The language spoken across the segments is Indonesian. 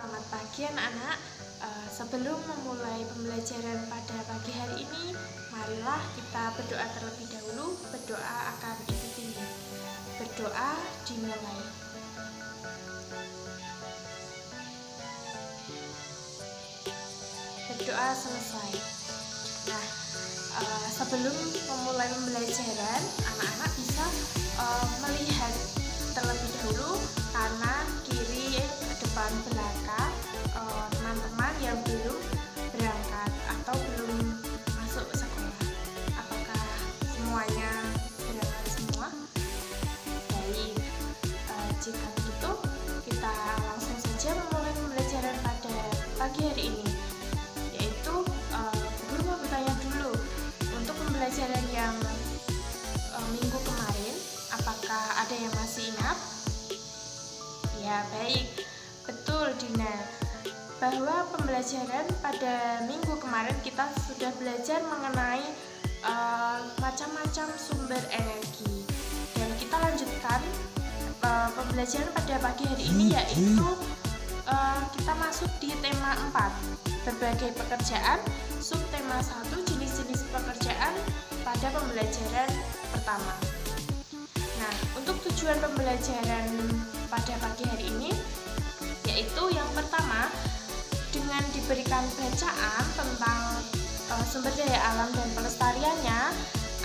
Selamat pagi anak-anak. Sebelum memulai pembelajaran pada pagi hari ini, marilah kita berdoa terlebih dahulu. Berdoa akan ikuti. Berdoa dimulai. Berdoa selesai. Nah, sebelum memulai pembelajaran, anak-anak bisa melihat terlebih dahulu kanan, kiri, depan, belakang teman-teman yang belum berangkat atau belum masuk sekolah. Apakah semuanya berangkat semua? Baik, jika begitu kita langsung saja memulai pembelajaran pada pagi hari ini, yaitu guru mau bertanya dulu untuk pembelajaran yang minggu kemarin, apakah ada yang masih ingat? Ya, baik. Betul, Dina. Bahwa pembelajaran pada minggu kemarin kita sudah belajar mengenai macam-macam sumber energi. Dan kita lanjutkan pembelajaran pada pagi hari ini, yaitu kita masuk di tema 4, berbagai pekerjaan, subtema 1, jenis-jenis pekerjaan pada pembelajaran pertama. Nah, untuk tujuan pembelajaran pada pagi hari ini, yaitu yang pertama, dengan diberikan bacaan tentang sumber daya alam dan pelestariannya,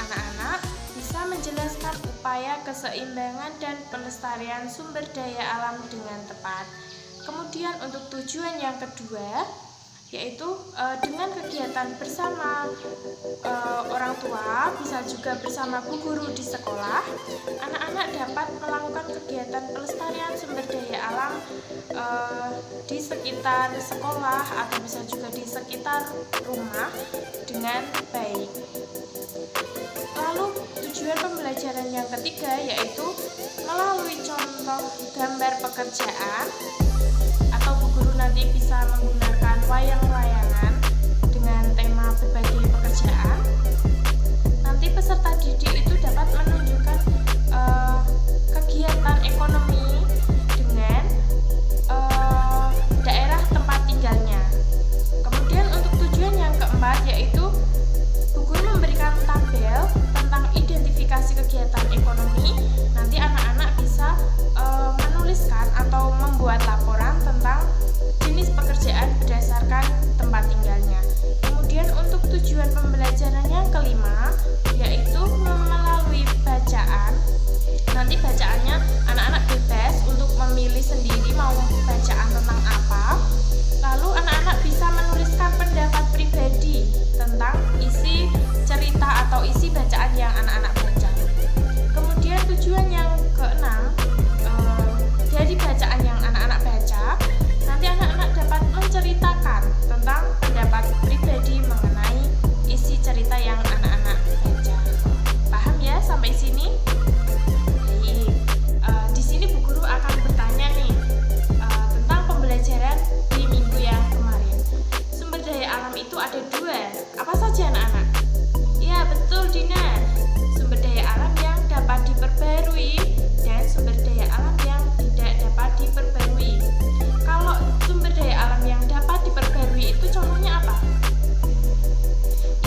anak-anak bisa menjelaskan upaya keseimbangan dan pelestarian sumber daya alam dengan tepat. Kemudian untuk tujuan yang kedua, yaitu dengan kegiatan bersama orang tua, bisa juga bersama bu guru di sekolah, anak-anak dapat melakukan kegiatan pelestarian sumber daya alam di sekitar sekolah atau bisa juga di sekitar rumah dengan baik. Lalu tujuan pembelajaran yang ketiga, yaitu melalui contoh gambar pekerjaan, atau bu guru nanti bisa menggunakan wayang-wayangan dengan tema berbagai pekerjaan. Nanti peserta didik itu dapat menunjukkan kegiatan ekonomi dengan daerah tempat tinggalnya. Kemudian untuk tujuan yang keempat, yaitu bu guru memberikan tabel tentang identifikasi kegiatan ekonomi. Nanti anak-anak bisa menuliskan atau membuat laporan tentang jenis pekerjaan berdasarkan tempat tinggalnya. Kemudian untuk tujuan pembelajaran yang kelima, yaitu melalui bacaan. Nanti bacaannya anak-anak bebas untuk memilih sendiri mau bacaan tentang apa. Lalu anak-anak bisa menuliskan pendapat pribadi tentang isi cerita atau isi bacaan yang anak-anak baca. Kemudian tujuan yang keenam, dari bacaan yang anak-anak baca, nanti anak-anak dapat menceritakan tentang pendapat pribadi mengenai isi cerita yang anak-anak baca. Paham ya sampai sini? Baik. Di sini bu guru akan bertanya nih tentang pembelajaran di minggu yang kemarin. Sumber daya alam itu ada 2. Apa saja anak-anak? Ya, betul Dina. Sumber daya alam yang dapat diperbarui dan sumber daya alam yang tidak dapat diperbarui. Kalau sumber daya alam yang dapat diperbarui itu contohnya apa?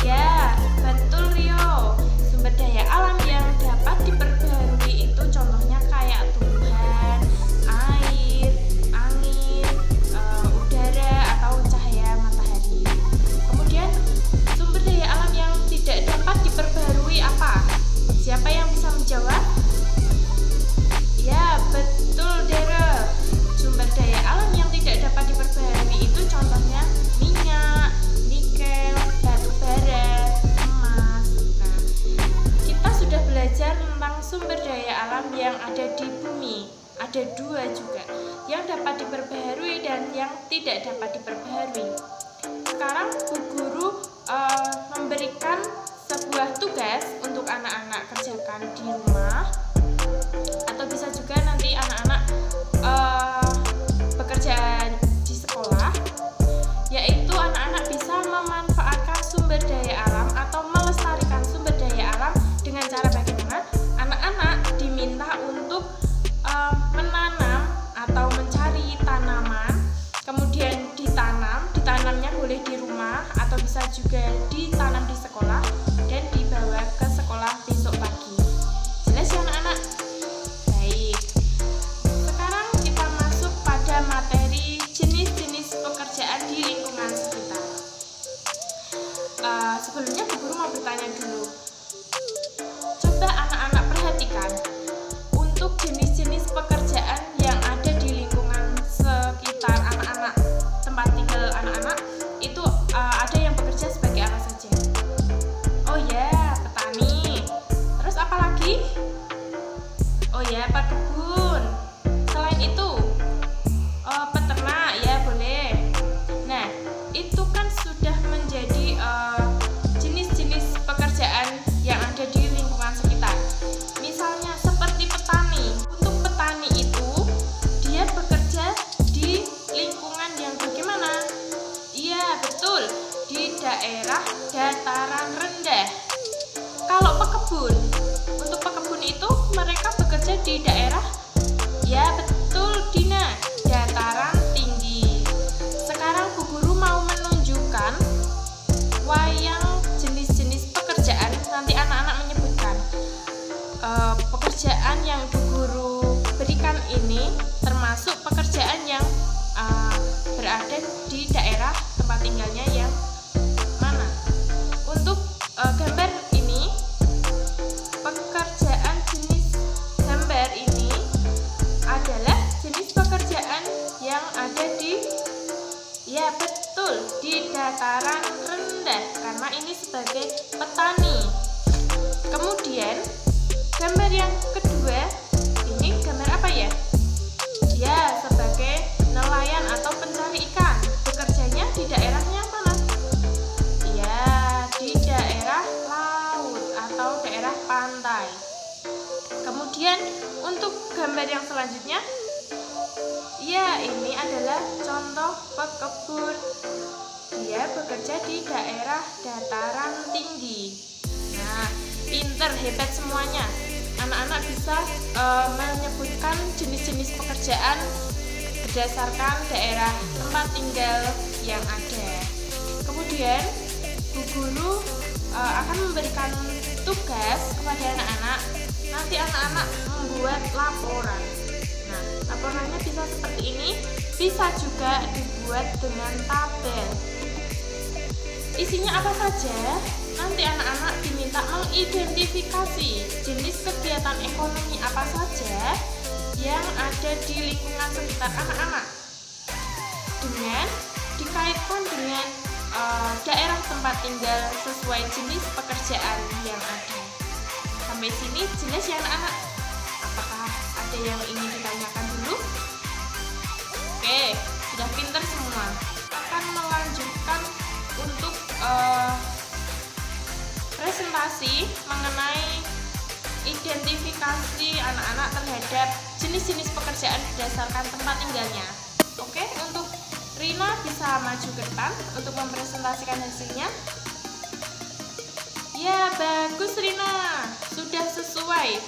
Ya, betul Rio. Sumber daya alam yang dapat diperbarui itu contohnya kayak tumbuhan, air, angin, udara atau cahaya matahari. Kemudian sumber daya alam yang tidak dapat diperbarui apa? Siapa yang bisa menjawab? Ya, betul Dara. Sumber daya alam yang tidak dapat diperbarui itu contohnya minyak, nikel, batu bara, emas. Nah, kita sudah belajar tentang sumber daya alam yang ada di bumi. Ada 2 juga, yang dapat diperbaharui dan yang tidak dapat diperbaharui. Sekarang bu guru memberikan sebuah tugas untuk anak-anak kerjakan di rumah, atau bisa juga nanti anak-anak bekerja di sekolah, yaitu anak-anak bisa memanfaatkan sumber daya alam atau melestarikan sumber daya alam dengan cara bagaimana? Anak-anak diminta untuk menanam atau mencari tanaman, kemudian bisa juga ditanam di sekolah dan dibawa ke sekolah besok pagi. Jelas ya anak-anak? Baik, sekarang kita masuk pada materi jenis-jenis pekerjaan di lingkungan sekitar. Sebelumnya Bu Guru mau bertanya dulu. Coba anak-anak perhatikan untuk jenis-jenis pekerjaan yang ada di lingkungan sekitar anak-anak, tempat tinggal anak-anak, itu ada yang bekerja sebagai apa saja? Oh ya, petani. Terus apa lagi? Oh ya, pekebun. Selain itu, peternak ya boleh. Nah, itu kan sudah menjadi jenis-jenis pekerjaan yang ada di lingkungan sekitar. Misalnya seperti petani. Untuk petani itu dia bekerja di lingkungan yang bagaimana? Iya, betul, di daerah dataran rendah. Kalau pekebun, untuk pekebun itu mereka bekerja di daerah, ya betul Dina, dataran tinggi. Sekarang Bu Guru mau menunjukkan wayang jenis-jenis pekerjaan. Nanti anak-anak menyebutkan pekerjaan yang Bu Guru berikan ini termasuk pekerjaan yang berada di daerah tempat tinggalnya yang mana. Untuk gambar ini, pekerjaan jenis gambar ini adalah jenis pekerjaan yang ada di, ya betul, di dataran rendah, karena ini sebagai petani. Kemudian gambar yang kedua, ini gambar apa ya? Ya, sebagai nelayan atau pencari ikan. Bekerjanya di daerahnya mana? Ya, di daerah laut atau daerah pantai. Kemudian untuk gambar yang selanjutnya, ya ini adalah contoh pekebun. Dia bekerja di daerah dataran tinggi. Nah, pinter, hebat semuanya. Anak-anak bisa menyebutkan jenis-jenis pekerjaan berdasarkan daerah tempat tinggal yang ada. Kemudian Bu Guru akan memberikan tugas kepada anak-anak. Nanti anak-anak membuat laporan. Nah, laporannya bisa seperti ini, bisa juga dibuat dengan tabel. Isinya apa saja? Nanti anak-anak diminta mengidentifikasi jenis kegiatan ekonomi apa saja yang ada di lingkungan sekitar anak-anak dengan dikaitkan dengan daerah tempat tinggal sesuai jenis pekerjaan yang ada. Sampai sini jelas ya anak-anak? Apakah ada yang ingin ditanyakan dulu? Oke, sudah pintar semua. Akan melanjutkan untuk presentasi mengenai identifikasi anak-anak terhadap jenis-jenis pekerjaan berdasarkan tempat tinggalnya. Oke, untuk Rina bisa maju ke depan untuk mempresentasikan hasilnya. Ya, bagus Rina, sudah sesuai.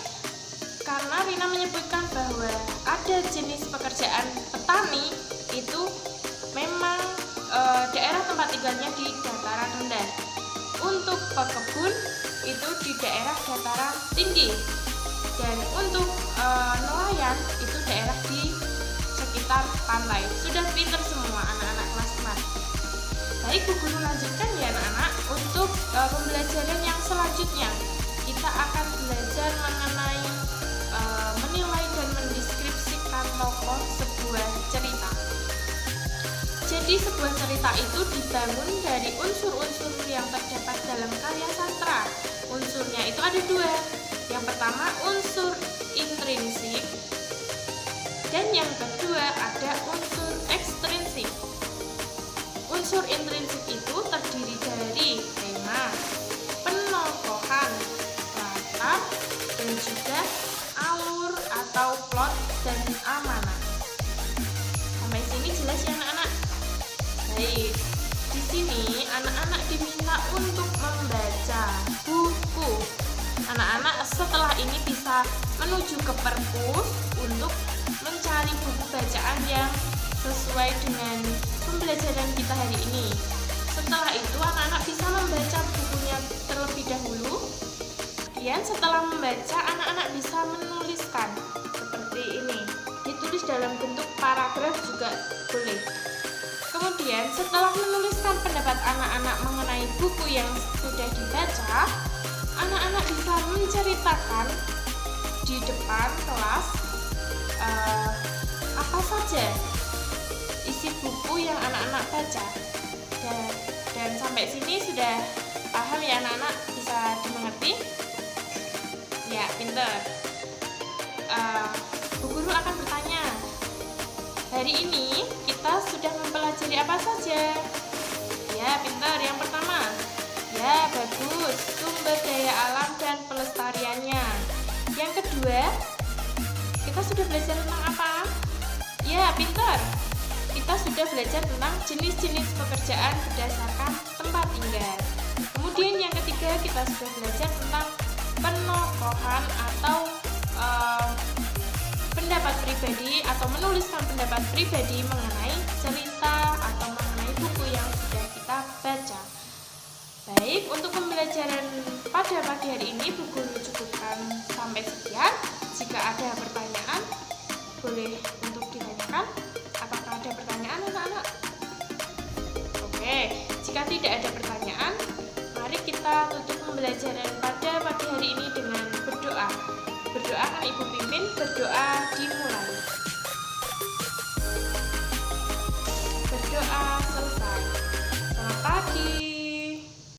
Karena Rina menyebutkan bahwa ada jenis pekerjaan petani itu memang daerah tempat tinggalnya di dataran rendah. Untuk pekebun itu di daerah dataran tinggi. Dan untuk nelayan itu daerah di sekitar pantai. Sudah pinter semua anak-anak kelas 4. Baik, Bu Guru lanjutkan ya anak-anak. Untuk pembelajaran yang selanjutnya, kita akan belajar mengenai menilai dan mendeskripsikan tokoh sebuah cerita. Jadi sebuah cerita itu dibangun dari unsur-unsur yang terdapat dalam karya sastra. Unsurnya itu ada 2. Yang pertama unsur intrinsik dan yang kedua ada unsur ekstrinsik. Unsur intrinsik itu terdiri dari tema, penokohan, latar, dan juga alur atau plot dan amanah. Sampai sini jelas ya anak-anak? Baik, di sini anak-anak diminta untuk membaca buku. Anak-anak setelah ini bisa menuju ke perpus untuk mencari buku bacaan yang sesuai dengan pembelajaran kita hari ini. Setelah itu anak-anak bisa membaca bukunya terlebih dahulu. Kemudian setelah membaca, anak-anak bisa menuliskan seperti ini. Ditulis dalam bentuk paragraf juga boleh. Kemudian setelah menuliskan pendapat anak-anak mengenai buku yang sudah dibaca, anak-anak bisa menceritakan di depan kelas apa saja isi buku yang anak-anak baca. Dan sampai sini sudah paham ya anak-anak, bisa dimengerti? Ya, pinter. Bu Guru akan bertanya, hari ini kita sudah mempelajari apa saja? Ya, pinter. Yang pertama, ya bagus, sumber daya alam dan pelestariannya. Yang kedua, kita sudah belajar tentang apa? Ya, pinter. Kita sudah belajar tentang jenis-jenis pekerjaan berdasarkan tempat tinggal. Kemudian yang ketiga, kita sudah belajar tentang penokohan atau pendapat pribadi atau menuliskan pendapat pribadi mengenai cerita atau mengenai buku yang sudah kita baca. Baik, untuk pembelajaran pada pagi hari ini Bu Guru cukupkan sampai sekian. Jika ada pertanyaan, boleh untuk ditanyakan. Apakah ada pertanyaan anak-anak? Oke, jika tidak ada pertanyaan, mari kita tutup pembelajaran pada pagi hari ini dengan berdoa. Berdoa kan Ibu pimpin, berdoa dimulai.